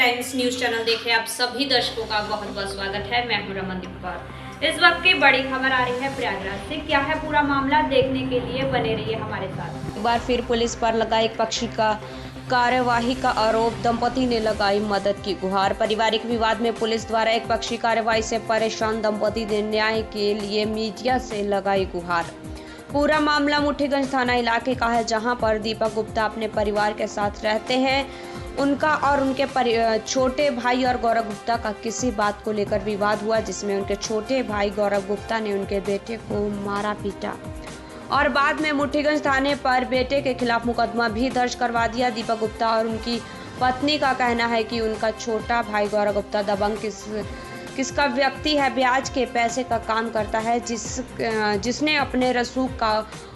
Times news channel देख रहे आप सभी दर्शकों का बहुत बहुत स्वागत है। मैं हूं रमनदीप कौर। इस वक्त की बड़ी खबर आ रही है प्रयागराज से। क्या है पूरा मामला, देखने के लिए बने रहिए हमारे साथ। एक बार फिर पुलिस पर लगा एक पक्षी का कार्यवाही का आरोप, दंपति ने लगाई मदद की गुहार। पारिवारिक विवाद में पुलिस द्वारा एक पक्षी कार्यवाही से परेशान दंपति ने न्याय के लिए मीडिया से लगाई गुहार। पूरा मामला मुठीगंज थाना इलाके का है, जहां पर दीपक गुप्ता अपने परिवार के साथ रहते हैं। उनका और उनके छोटे भाई और गौरव गुप्ता का किसी बात को लेकर विवाद हुआ, जिसमें उनके छोटे भाई गौरव गुप्ता ने उनके बेटे को मारा पीटा और बाद में मुठीगंज थाने पर बेटे के खिलाफ मुकदमा भी दर्ज करवा दिया। दीपक गुप्ता और उनकी पत्नी का कहना है कि उनका छोटा भाई गौरव गुप्ता दबंग किसका व्यक्ति है, ब्याज के पैसे का काम करता है, जिसने अपने रसूख का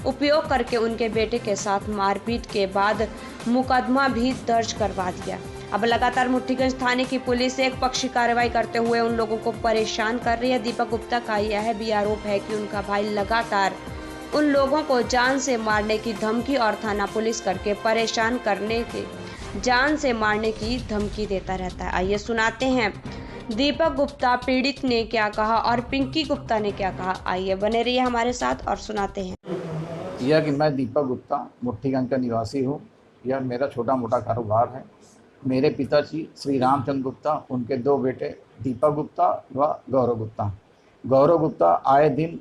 उपयोग करके उनके बेटे के साथ मारपीट के बाद मुकदमा भी दर्ज करवा दिया। अब लगातार मुठीगंज थाने की पुलिस एक पक्षी कार्रवाई करते हुए उन लोगों को परेशान कर रही है। दीपक गुप्ता का यह भी आरोप है कि उनका भाई लगातार उन लोगों को जान से मारने की धमकी और थाना पुलिस करके परेशान करने के जान से मारने की धमकी देता रहता है। आइए सुनाते हैं दीपक गुप्ता पीड़ित ने क्या कहा और पिंकी गुप्ता ने क्या कहा। आइए बने रहिए हमारे साथ और सुनाते हैं। यह कि मैं दीपक गुप्ता मुठीगंज का निवासी हूँ। यह मेरा छोटा मोटा कारोबार है। मेरे पिताजी श्री रामचंद्र गुप्ता, उनके दो बेटे दीपक गुप्ता व गौरव गुप्ता। गौरव गुप्ता आए दिन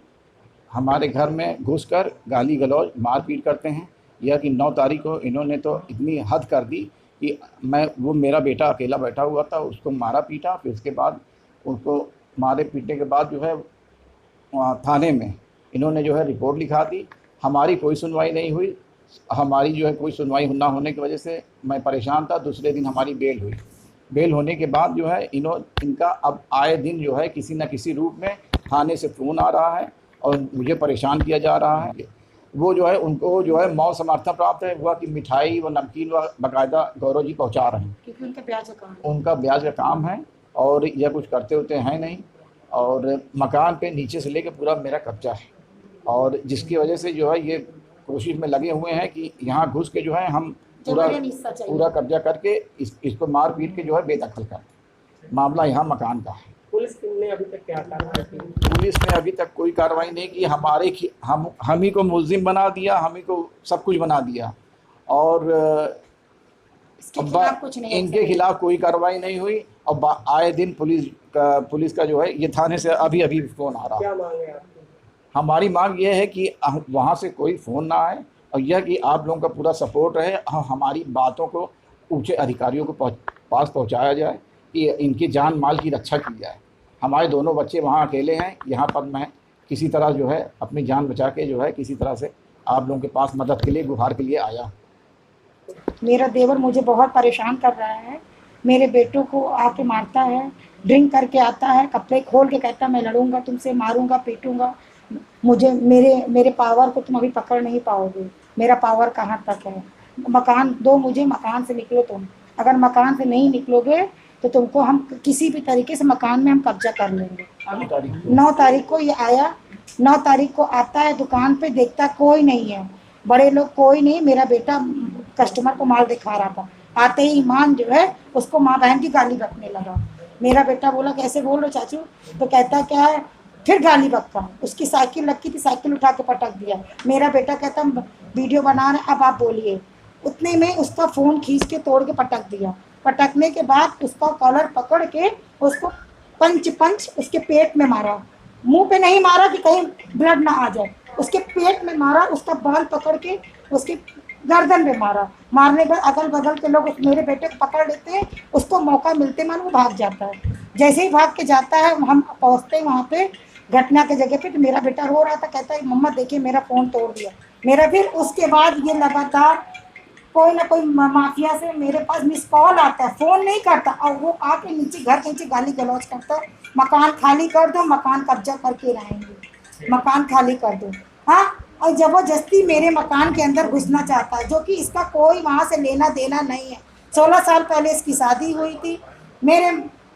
हमारे घर में घुसकर गाली गलौज मारपीट करते हैं। यह कि 9 तारीख को इन्होंने तो इतनी हद कर दी कि मेरा बेटा अकेला बैठा हुआ था, उसको मारा पीटा। फिर उसके बाद उसको मारे पीटने के बाद जो है थाने में इन्होंने जो है रिपोर्ट लिखा दी। हमारी कोई सुनवाई नहीं हुई। हमारी जो है कोई सुनवाई ना होने की वजह से मैं परेशान था। दूसरे दिन हमारी बेल हुई। बेल होने के बाद जो है इनका अब आए दिन जो है किसी न किसी रूप में थाने से फ़ोन आ रहा है और मुझे परेशान किया जा रहा है। वो जो है उनको जो है मौत समर्थन प्राप्त है हुआ कि मिठाई व नमकीन व बाकायदा गौरव जी पहुंचा रहे हैं, क्योंकि उनका ब्याज का काम है और यह कुछ करते होते हैं नहीं। और मकान पे नीचे से लेकर पूरा मेरा कब्जा है और जिसकी वजह से जो है ये कोशिश में लगे हुए हैं कि यहाँ घुस के जो है हम पूरा कब्जा करके इसको मार पीट के जो है बेदखल कर। मामला यहाँ मकान का है। पुलिस ने अभी तक क्या कार्रवाई की? पुलिस ने अभी तक कोई कार्रवाई नहीं की। हम ही को मुलजिम बना दिया, हम ही को सब कुछ बना दिया और इनके खिलाफ कोई कार्रवाई नहीं हुई। और आए दिन पुलिस का जो है ये थाने से अभी फ़ोन आ रहा है। क्या मांग है आपकी? हमारी मांग ये है कि वहाँ से कोई फ़ोन ना आए और यह कि आप लोगों का पूरा सपोर्ट रहे, हमारी बातों को ऊंचे अधिकारियों को पास पहुँचाया जाए कि इनकी जान माल की रक्षा की जाए। हमारे दोनों बच्चे वहाँ अकेले हैं। यहाँ पर मैं किसी तरह जो है अपनी जान बचा के जो है किसी तरह से आप लोगों के पास मदद के लिए गुहार के लिए आया। मेरा देवर मुझे बहुत परेशान कर रहा है। मेरे बेटों को आके मारता है, ड्रिंक करके आता है, कपड़े खोल के कहता है मैं लड़ूंगा तुमसे, मारूंगा पीटूंगा। मुझे मेरे पावर को तुम अभी पकड़ नहीं पाओगे। मेरा पावर कहाँ तक है। मकान दो मुझे, मकान से निकलो तुम। अगर मकान से नहीं निकलोगे तो तुमको हम किसी भी तरीके से मकान में हम कब्जा कर लेंगे। 9 तारीख को ये आया। 9 तारीख को आता है दुकान पे, देखता कोई नहीं है, बड़े लोग कोई नहीं। मेरा बेटा कस्टमर को माल दिखा रहा था। आते ही ईमान जो है उसको माँ बहन की गाली बकने लगा। मेरा बेटा बोला कैसे बोल रहे चाचू, तो कहता क्या है, फिर गाली बक्का। उसकी साइकिल रखी थी, साइकिल उठा के पटक दिया। मेरा बेटा कहता वीडियो बना रहे, अब आप बोलिए। उतने में उसका फ़ोन खींच के तोड़ के पटक दिया। पटकने के बाद उसका कॉलर पकड़ के उसको पंच उसके पेट में मारा। मुंह पे नहीं मारा कि कहीं ब्लड ना आ जाए, उसके पेट में मारा। उसका बाल पकड़ के उसके गर्दन पे मारा। मारने पर अगल बगल के लोग मेरे बेटे को पकड़ लेते हैं। उसको मौका मिलते मन वो भाग जाता है। जैसे ही भाग के जाता है, हम पहुँचते हैं वहाँ पे घटना की जगह पे, तो मेरा बेटा रो रहा था, कहता है मम्मा देखिए मेरा फ़ोन तोड़ दिया मेरा। फिर उसके बाद ये लगातार कोई ना कोई माफिया से मेरे पास मिस कॉल आता है, फ़ोन नहीं करता और वो आके नीचे घर के नीचे गाली गलौज करता है, मकान खाली कर दो, मकान कब्जा करके रहेंगे, मकान खाली कर दो। हाँ, और ज़बरदस्ती मेरे मकान के अंदर घुसना चाहता है, जो कि इसका कोई वहाँ से लेना देना नहीं है। 16 साल पहले इसकी शादी हुई थी। मेरे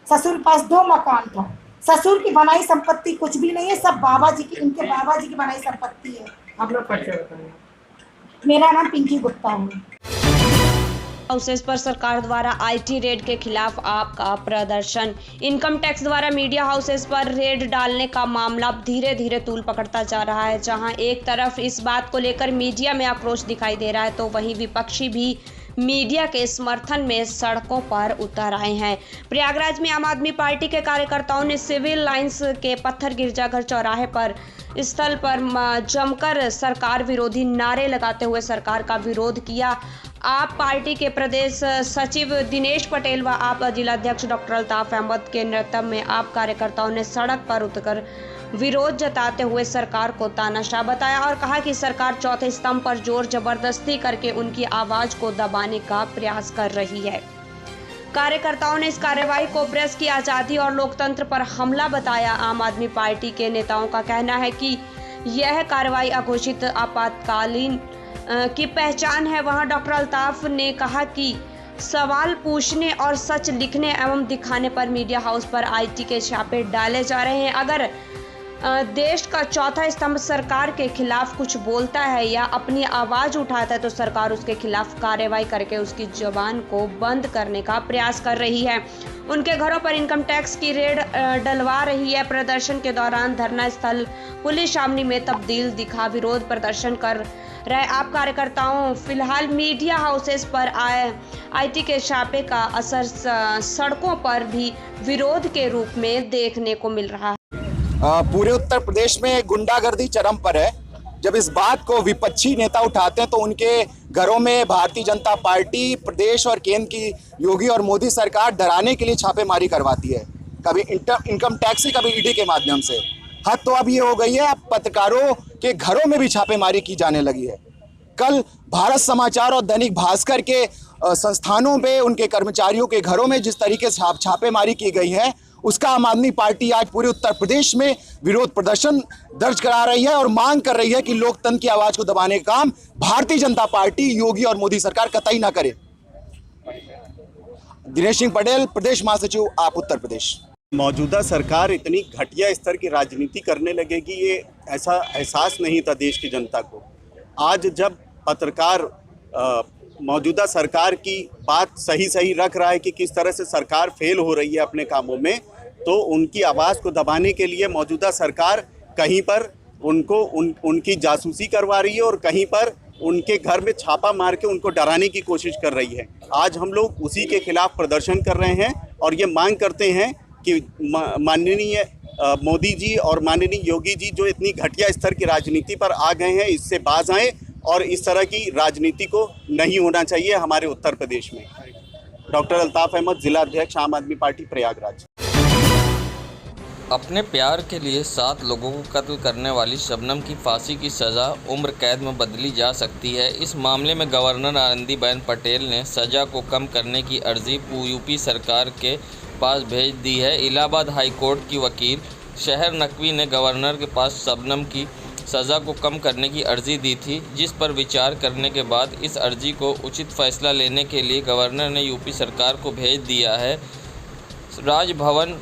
ससुर पास 2 मकान था। ससुर की बनाई संपत्ति कुछ भी नहीं है, सब बाबा जी की, इनके बाबा जी की बनाई संपत्ति है। आप लोग परिचय बताएं। मेरा नाम पिंकी गुप्ता है। हाउसेस पर सरकार द्वारा आईटी रेड के खिलाफ आपका प्रदर्शन। इनकम टैक्स द्वारा मीडिया हाउसेस पर रेड डालने का मामला अब धीरे धीरे तूल पकड़ता जा रहा है। जहां एक तरफ इस बात को लेकर मीडिया में आक्रोश दिखाई दे रहा है, तो वहीं विपक्षी भी मीडिया के समर्थन में सड़कों पर उतर आए हैं। प्रयागराज में आम आदमी पार्टी के कार्यकर्ताओं ने सिविल लाइंस के पत्थर गिरजाघर चौराहे पर स्थल पर जमकर सरकार विरोधी नारे लगाते हुए सरकार का विरोध किया। आप पार्टी के प्रदेश सचिव दिनेश पटेल व आप जिलाध्यक्ष डॉक्टर अल्ताफ अहमद के नेतृत्व में आप कार्यकर्ताओं ने सड़क पर उतरकर विरोध जताते हुए सरकार को तानाशाह बताया और कहा कि सरकार चौथे स्तंभ पर जोर जबरदस्ती करके उनकी आवाज को दबाने का प्रयास कर रही है। कार्यकर्ताओं ने इस कार्यवाही को प्रेस की आज़ादी और लोकतंत्र पर हमला बताया। आम आदमी पार्टी के नेताओं का कहना है कि यह कार्रवाई अघोषित आपातकालीन की पहचान है। वहां डॉक्टर अल्ताफ ने कहा कि सवाल पूछने और सच लिखने एवं दिखाने पर मीडिया हाउस पर आईटी के छापे डाले जा रहे हैं। अगर देश का चौथा स्तंभ सरकार के खिलाफ कुछ बोलता है या अपनी आवाज़ उठाता है तो सरकार उसके खिलाफ कार्रवाई करके उसकी जुबान को बंद करने का प्रयास कर रही है। उनके घरों पर इनकम टैक्स की रेड डलवा रही है। प्रदर्शन के दौरान धरना स्थल पुलिस छावनी में तब्दील दिखा। विरोध प्रदर्शन कर रहे आप कार्यकर्ताओं फिलहाल मीडिया हाउसेस पर आईटी के छापे का असर सड़कों पर भी विरोध के रूप में देखने को मिल रहा है। पूरे उत्तर प्रदेश में गुंडागर्दी चरम पर है। जब इस बात को विपक्षी नेता उठाते हैं तो उनके घरों में भारतीय जनता पार्टी प्रदेश और केंद्र की योगी और मोदी सरकार डराने के लिए छापेमारी करवाती है, कभी इनकम टैक्स से, कभी ईडी के माध्यम से। हद तो अब ये हो गई है, अब पत्रकारों के घरों में भी छापेमारी की जाने लगी है। कल भारत समाचार और दैनिक भास्कर के संस्थानों पे, उनके कर्मचारियों के घरों में जिस तरीके से छापेमारी की गई है, उसका आम आदमी पार्टी आज पूरे उत्तर प्रदेश में विरोध प्रदर्शन दर्ज करा रही है और मांग कर रही है कि लोकतंत्र की आवाज को दबाने का काम भारतीय जनता पार्टी, योगी और मोदी सरकार कतई ना करे। दिनेश सिंह पटेल, प्रदेश महासचिव, आप उत्तर प्रदेश। मौजूदा सरकार इतनी घटिया स्तर की राजनीति करने लगेगी, ये ऐसा एहसास नहीं था देश की जनता को। आज जब पत्रकार मौजूदा सरकार की बात सही रख रहा है कि किस तरह से सरकार फेल हो रही है अपने कामों में, तो उनकी आवाज़ को दबाने के लिए मौजूदा सरकार कहीं पर उनकी जासूसी करवा रही है और कहीं पर उनके घर में छापा मार के उनको डराने की कोशिश कर रही है। आज हम लोग उसी के खिलाफ प्रदर्शन कर रहे हैं और ये मांग करते हैं कि माननीय मोदी जी और माननीय योगी जी जो इतनी घटिया स्तर की राजनीति पर आ गए हैं, इससे बाज आएँ और इस तरह की राजनीति को नहीं होना चाहिए हमारे उत्तर प्रदेश में। डॉक्टर अल्ताफ अहमद, जिला अध्यक्ष, आम आदमी पार्टी, प्रयागराज। अपने प्यार के लिए 7 लोगों को कत्ल करने वाली शबनम की फांसी की सज़ा उम्र कैद में बदली जा सकती है। इस मामले में गवर्नर आनंदीबेन पटेल ने सज़ा को कम करने की अर्जी यूपी सरकार के पास भेज दी है। इलाहाबाद हाई कोर्ट की वकील शहर नकवी ने गवर्नर के पास शबनम की सज़ा को कम करने की अर्जी दी थी, जिस पर विचार करने के बाद इस अर्जी को उचित फैसला लेने के लिए गवर्नर ने यूपी सरकार को भेज दिया है। राजभवन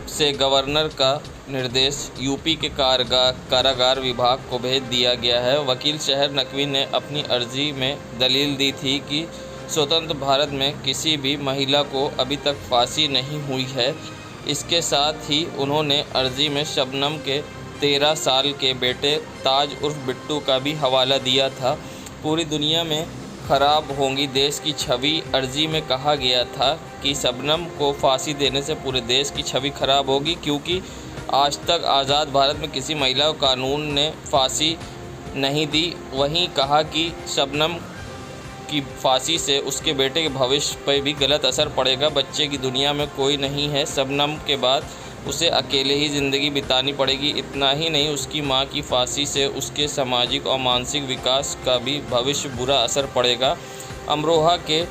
से गवर्नर का निर्देश यूपी के कारागार विभाग को भेज दिया गया है। वकील शहर नकवी ने अपनी अर्जी में दलील दी थी कि स्वतंत्र भारत में किसी भी महिला को अभी तक फांसी नहीं हुई है। इसके साथ ही उन्होंने अर्जी में शबनम के 13 साल के बेटे ताज उर्फ बिट्टू का भी हवाला दिया था। पूरी दुनिया में खराब होंगी देश की छवि। अर्जी में कहा गया था कि शबनम को फांसी देने से पूरे देश की छवि खराब होगी, क्योंकि आज तक आज़ाद भारत में किसी महिला को कानून ने फांसी नहीं दी। वहीं कहा कि शबनम की फांसी से उसके बेटे के भविष्य पर भी गलत असर पड़ेगा। बच्चे की दुनिया में कोई नहीं है। शबनम के बाद उसे अकेले ही ज़िंदगी बितानी पड़ेगी। इतना ही नहीं, उसकी मां की फांसी से उसके सामाजिक और मानसिक विकास का भी भविष्य बुरा असर पड़ेगा। अमरोहा के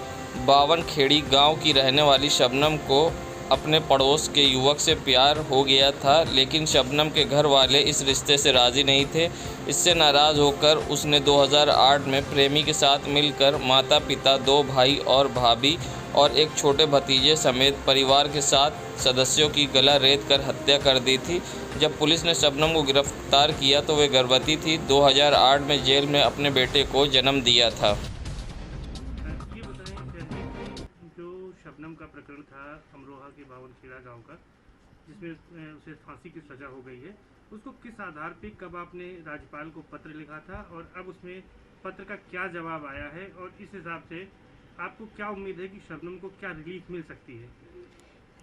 52 खेड़ी गांव की रहने वाली शबनम को अपने पड़ोस के युवक से प्यार हो गया था, लेकिन शबनम के घर वाले इस रिश्ते से राज़ी नहीं थे। इससे नाराज़ होकर उसने 2008 में प्रेमी के साथ मिलकर माता पिता, 2 भाई और भाभी और एक छोटे भतीजे समेत परिवार के 7 सदस्यों की गला रेत कर हत्या कर दी थी। जब पुलिस ने शबनम को गिरफ्तार किया तो वे गर्भवती थी। 2008 में जेल में अपने बेटे को जन्म दिया था। बावनखेड़ा गांव का, जिसमें उसे फांसी की सज़ा हो गई है, उसको किस आधार पे कब आपने राज्यपाल को पत्र लिखा था और अब उसमें पत्र का क्या जवाब आया है, और इस हिसाब से आपको क्या उम्मीद है कि शबनम को क्या रिलीफ मिल सकती है?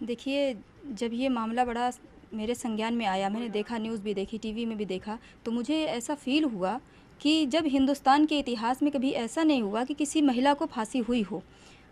देखिए, जब ये मामला बड़ा मेरे संज्ञान में आया, मैंने देखा, न्यूज़ भी देखी, टीवी में भी देखा, तो मुझे ऐसा फील हुआ कि जब हिंदुस्तान के इतिहास में कभी ऐसा नहीं हुआ कि किसी महिला को फांसी हुई हो।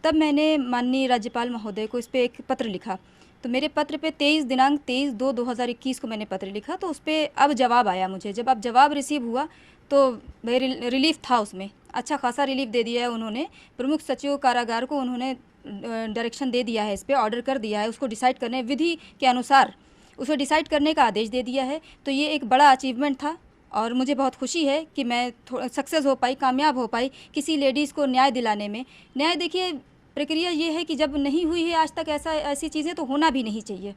तब मैंने माननीय राज्यपाल महोदय को इस पे एक पत्र लिखा। तो मेरे पत्र पे 23/2/2021 को मैंने पत्र लिखा, तो उस पर अब जवाब आया मुझे। जब अब जवाब रिसीव हुआ तो रिलीफ था, उसमें अच्छा खासा रिलीफ दे दिया है उन्होंने। प्रमुख सचिव कारागार को उन्होंने डायरेक्शन दे दिया है, इस पर ऑर्डर कर दिया है, उसको डिसाइड करने, विधि के अनुसार उसे डिसाइड करने का आदेश दे दिया है। तो ये एक बड़ा अचीवमेंट था और मुझे बहुत खुशी है कि मैं सक्सेस हो पाई, कामयाब हो पाई किसी लेडीज़ को न्याय दिलाने में। न्याय, देखिए, प्रक्रिया ये है कि जब नहीं हुई है आज तक ऐसी चीज़ें, तो होना भी नहीं चाहिए।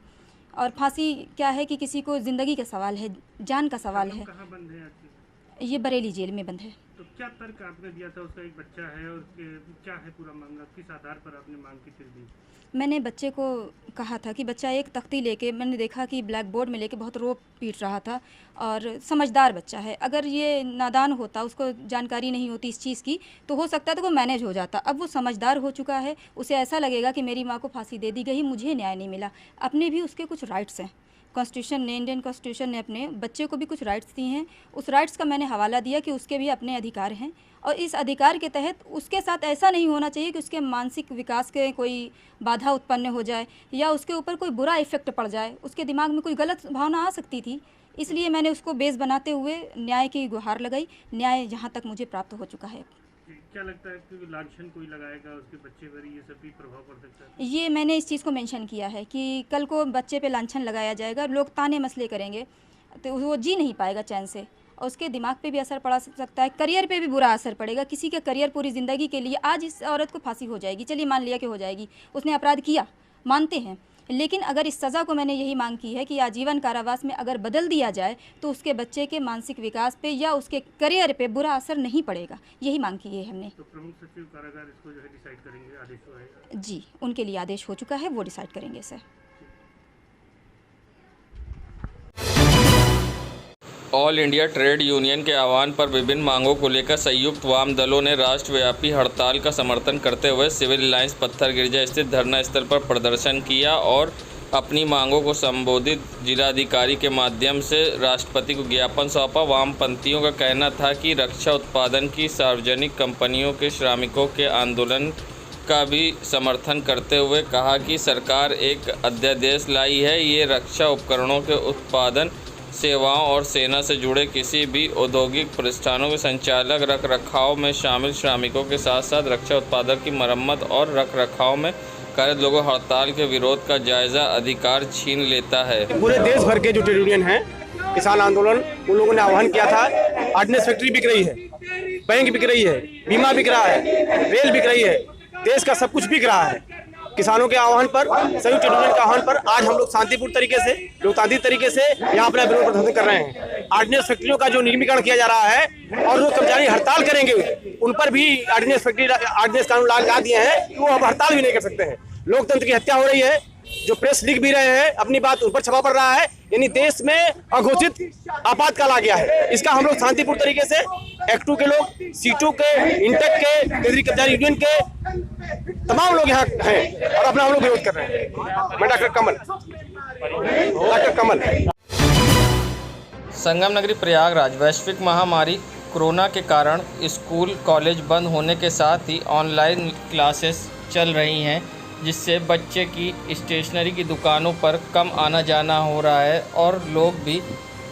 और फांसी क्या है कि किसी को ज़िंदगी का सवाल है, जान का सवाल है। कहाँ बंद है? ये बरेली जेल में बंद है। तो क्या तर्क आपने दिया था? उसका एक बच्चा है और क्या है पूरा मामला, किस आधार पर आपने मांग की फिर भी? मैंने बच्चे को कहा था कि बच्चा एक तख्ती लेके, मैंने देखा कि ब्लैक बोर्ड में लेके बहुत रो पीट रहा था, और समझदार बच्चा है। अगर ये नादान होता, उसको जानकारी नहीं होती इस चीज़ की, तो हो सकता है तो वो मैनेज हो जाता। अब वो समझदार हो चुका है, उसे ऐसा लगेगा कि मेरी माँ को फांसी दे दी गई, मुझे न्याय नहीं मिला। अपने भी उसके कुछ राइट्स हैं, कॉन्स्टिट्यूशन ने, इंडियन कॉन्स्टिट्यूशन ने अपने बच्चे को भी कुछ राइट्स दिए हैं। उस राइट्स का मैंने हवाला दिया कि उसके भी अपने अधिकार हैं, और इस अधिकार के तहत उसके साथ ऐसा नहीं होना चाहिए कि उसके मानसिक विकास के कोई बाधा उत्पन्न हो जाए या उसके ऊपर कोई बुरा इफ़ेक्ट पड़ जाए, उसके दिमाग में कोई गलत भावना आ सकती थी। इसलिए मैंने उसको बेस बनाते हुए न्याय की गुहार लगाई। न्याय जहाँ तक मुझे प्राप्त हो चुका है। क्या लगता है कि लांछन कोई लगाएगा उसके बच्चे पर, ये सब भी प्रभाव पड़ सकता है? ये मैंने इस चीज़ को मेंशन किया है कि कल को बच्चे पे लांछन लगाया जाएगा, लोग ताने मसले करेंगे, तो वो जी नहीं पाएगा चैन से, और उसके दिमाग पे भी असर पड़ा सकता है, करियर पे भी बुरा असर पड़ेगा। किसी का करियर पूरी ज़िंदगी के लिए, आज इस औरत को फांसी हो जाएगी, चलिए मान लिया कि हो जाएगी, उसने अपराध किया, मानते हैं, लेकिन अगर इस सज़ा को मैंने यही मांग की है कि आजीवन कारावास में अगर बदल दिया जाए तो उसके बच्चे के मानसिक विकास पे या उसके करियर पे बुरा असर नहीं पड़ेगा। यही मांग की है हमने। तो प्रमुख सचिव कारागार इसको जो है डिसाइड करेंगे, आदेश आएगा? जी, उनके लिए आदेश हो चुका है, वो डिसाइड करेंगे sir. All India trade union के आह्वान पर विभिन्न मांगों को लेकर संयुक्त वाम दलों ने राष्ट्रव्यापी हड़ताल का समर्थन करते हुए सिविल लाइंस पत्थरगिरजा स्थित धरना स्थल पर प्रदर्शन किया और अपनी मांगों को संबोधित जिलाधिकारी के माध्यम से राष्ट्रपति को ज्ञापन सौंपा। वामपंथियों का कहना था कि रक्षा उत्पादन की सार्वजनिक कंपनियों के श्रमिकों के आंदोलन का भी समर्थन करते हुए कहा कि सरकार एक अध्यादेश लाई है, ये रक्षा उपकरणों के उत्पादन, सेवाओं और सेना से जुड़े किसी भी औद्योगिक प्रतिष्ठानों के संचालक, रख रखाव में शामिल श्रमिकों के साथ साथ रक्षा उत्पादन की मरम्मत और रख रखाव में कार्यरत लोगों हड़ताल के विरोध का जायजा अधिकार छीन लेता है। पूरे देश भर के जो ट्रेड यूनियन हैं, किसान आंदोलन, उन लोगों ने आह्वान किया था। ऑर्डिनेंस फैक्ट्री बिक रही है, बैंक बिक रही है, बीमा बिक रहा है, रेल बिक रही है, देश का सब कुछ बिक रहा है। किसानों के आह्वान पर, संयुक्त ट्रेड यूनियन के आह्वान पर आज हम लोग शांतिपूर्ण तरीके से, लोकतांत्रिक तरीके से यहाँ अपना विरोध प्रदर्शन कर रहे हैं। ऑर्डिनेंस फैक्ट्रियों का जो निर्मीकरण किया जा रहा है और जो कर्मचारी हड़ताल करेंगे उन पर भी ऑर्डिनेंस कानून ला दिए हैं कि वो अब हड़ताल भी नहीं कर सकते हैं। लोकतंत्र की हत्या हो रही है, जो प्रेस लिख भी रहे हैं अपनी बात उन पर छपा पड़ रहा है, यानी देश में अघोषित आपातकाल आ गया है। इसका हम लोग शांतिपूर्ण तरीके से एक्टू के लोग, सीटू के, इंटेक के, केंद्रीय कर्मचारी यूनियन के तमाम लोग यहाँ हैं और अपना हम लोग विरोध कर रहे हैं। मैं डॉक्टर कमल। संगम नगरी प्रयागराज वैश्विक महामारी कोरोना के कारण स्कूल कॉलेज बंद होने के साथ ही ऑनलाइन क्लासेस चल रही हैं, जिससे बच्चे की स्टेशनरी की दुकानों पर कम आना जाना हो रहा है और लोग भी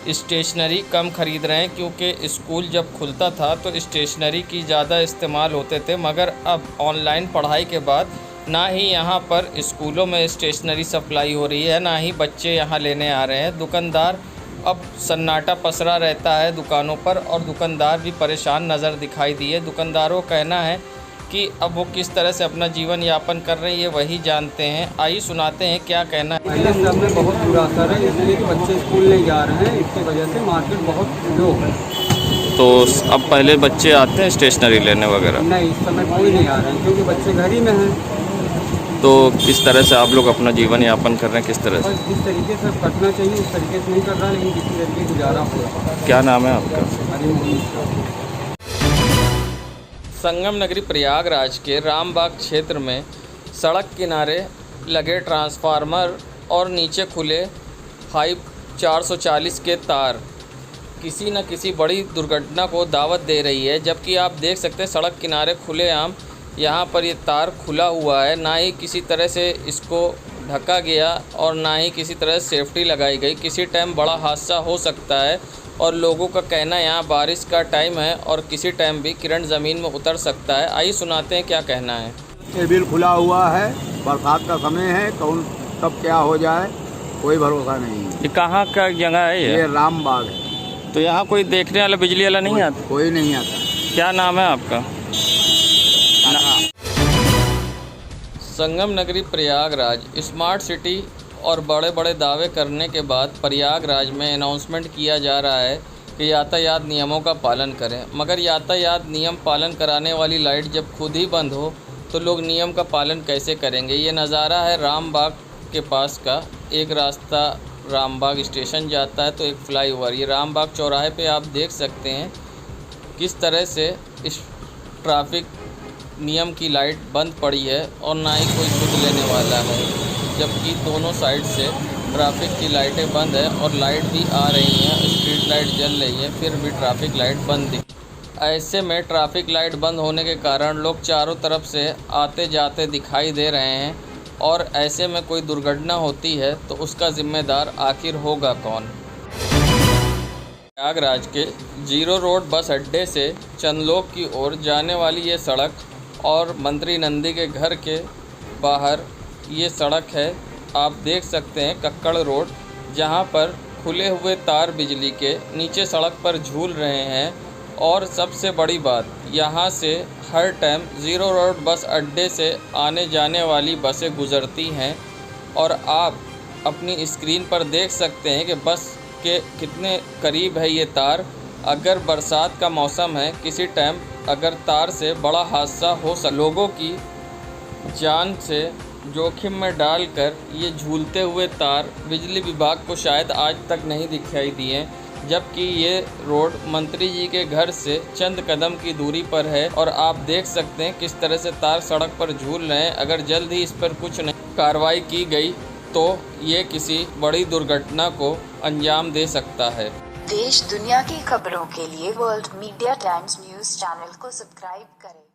स्टेशनरी कम ख़रीद रहे हैं, क्योंकि स्कूल जब खुलता था तो स्टेशनरी की ज़्यादा इस्तेमाल होते थे, मगर अब ऑनलाइन पढ़ाई के बाद ना ही यहाँ पर स्कूलों में स्टेशनरी सप्लाई हो रही है, ना ही बच्चे यहाँ लेने आ रहे हैं। दुकानदार, अब सन्नाटा पसरा रहता है दुकानों पर और दुकानदार भी परेशान नज़र दिखाई दिए। दुकानदारों का कहना है कि अब वो किस तरह से अपना जीवन यापन कर रही है वही जानते हैं। आइए सुनाते हैं क्या कहना है। पहले सब में बहुत बुरा असर है, इसलिए कि बच्चे स्कूल नहीं जा रहे हैं, इसकी वजह से मार्केट बहुत लो है। तो अब पहले बच्चे आते हैं स्टेशनरी लेने वगैरह? नहीं, इस समय कोई नहीं आ रहे हैं क्योंकि बच्चे घर ही में हैं। तो किस तरह से आप लोग अपना जीवन यापन कर रहे हैं, किस तरह से? बस जिस तरीके से कटना चाहिए उस तरीके से नहीं कर रहा, लेकिन किसी तरीके गुजारा हो रहा है। क्या नाम है आपका? हरी संगम नगरी प्रयागराज के रामबाग क्षेत्र में सड़क किनारे लगे ट्रांसफार्मर और नीचे खुले हाई 440 के तार किसी न किसी बड़ी दुर्घटना को दावत दे रही है। जबकि आप देख सकते हैं सड़क किनारे खुलेआम यहाँ पर ये तार खुला हुआ है, ना ही किसी तरह से इसको ढका गया और ना ही किसी तरह सेफ्टी लगाई गई। किसी टाइम बड़ा हादसा हो सकता है और लोगों का कहना यहाँ बारिश का टाइम है और किसी टाइम भी करंट ज़मीन में उतर सकता है। आइए सुनाते हैं क्या कहना है। ये बिल खुला हुआ है, बरसात का समय है, कौन कब क्या हो जाए कोई भरोसा नहीं है। ये कहाँ का जगह है? ये रामबाग है। तो यहाँ कोई देखने वाला बिजली वाला नहीं आता? कोई नहीं आता। क्या नाम है आपका? संगम नगरी प्रयागराज स्मार्ट सिटी और बड़े बड़े दावे करने के बाद प्रयागराज में अनाउंसमेंट किया जा रहा है कि यातायात नियमों का पालन करें, मगर यातायात नियम पालन कराने वाली लाइट जब खुद ही बंद हो तो लोग नियम का पालन कैसे करेंगे। ये नज़ारा है रामबाग के पास का। एक रास्ता रामबाग स्टेशन जाता है तो एक फ्लाईओवर। ये रामबाग चौराहे पे आप देख सकते हैं किस तरह से इस ट्रैफिक नियम की लाइट बंद पड़ी है और ना ही कोई सुध लेने वाला है, जबकि दोनों साइड से ट्रैफिक की लाइटें बंद है और लाइट भी आ रही हैं, स्ट्रीट लाइट जल रही है, फिर भी ट्रैफिक लाइट बंद दिख। ऐसे में ट्रैफिक लाइट बंद होने के कारण लोग चारों तरफ से आते जाते दिखाई दे रहे हैं और ऐसे में कोई दुर्घटना होती है तो उसका जिम्मेदार आखिर होगा कौन। प्रयागराज के जीरो रोड बस अड्डे से चंदलोक की ओर जाने वाली ये सड़क और मंत्री नंदी के घर के बाहर ये सड़क है। आप देख सकते हैं कक्कड़ रोड, जहां पर खुले हुए तार बिजली के नीचे सड़क पर झूल रहे हैं। और सबसे बड़ी बात, यहां से हर टाइम जीरो रोड बस अड्डे से आने जाने वाली बसें गुज़रती हैं और आप अपनी स्क्रीन पर देख सकते हैं कि बस के कितने करीब है ये तार। अगर बरसात का मौसम है, किसी टाइम अगर तार से बड़ा हादसा हो लोगों की जान से जोखिम में डालकर ये झूलते हुए तार बिजली विभाग को शायद आज तक नहीं दिखाई दिए, जबकि ये रोड मंत्री जी के घर से चंद कदम की दूरी पर है और आप देख सकते हैं किस तरह से तार सड़क पर झूल रहे हैं। अगर जल्द ही इस पर कुछ नहीं कार्रवाई की गई तो ये किसी बड़ी दुर्घटना को अंजाम दे सकता है। देश दुनिया की खबरों के लिए world media times news channel को सब्सक्राइब करें।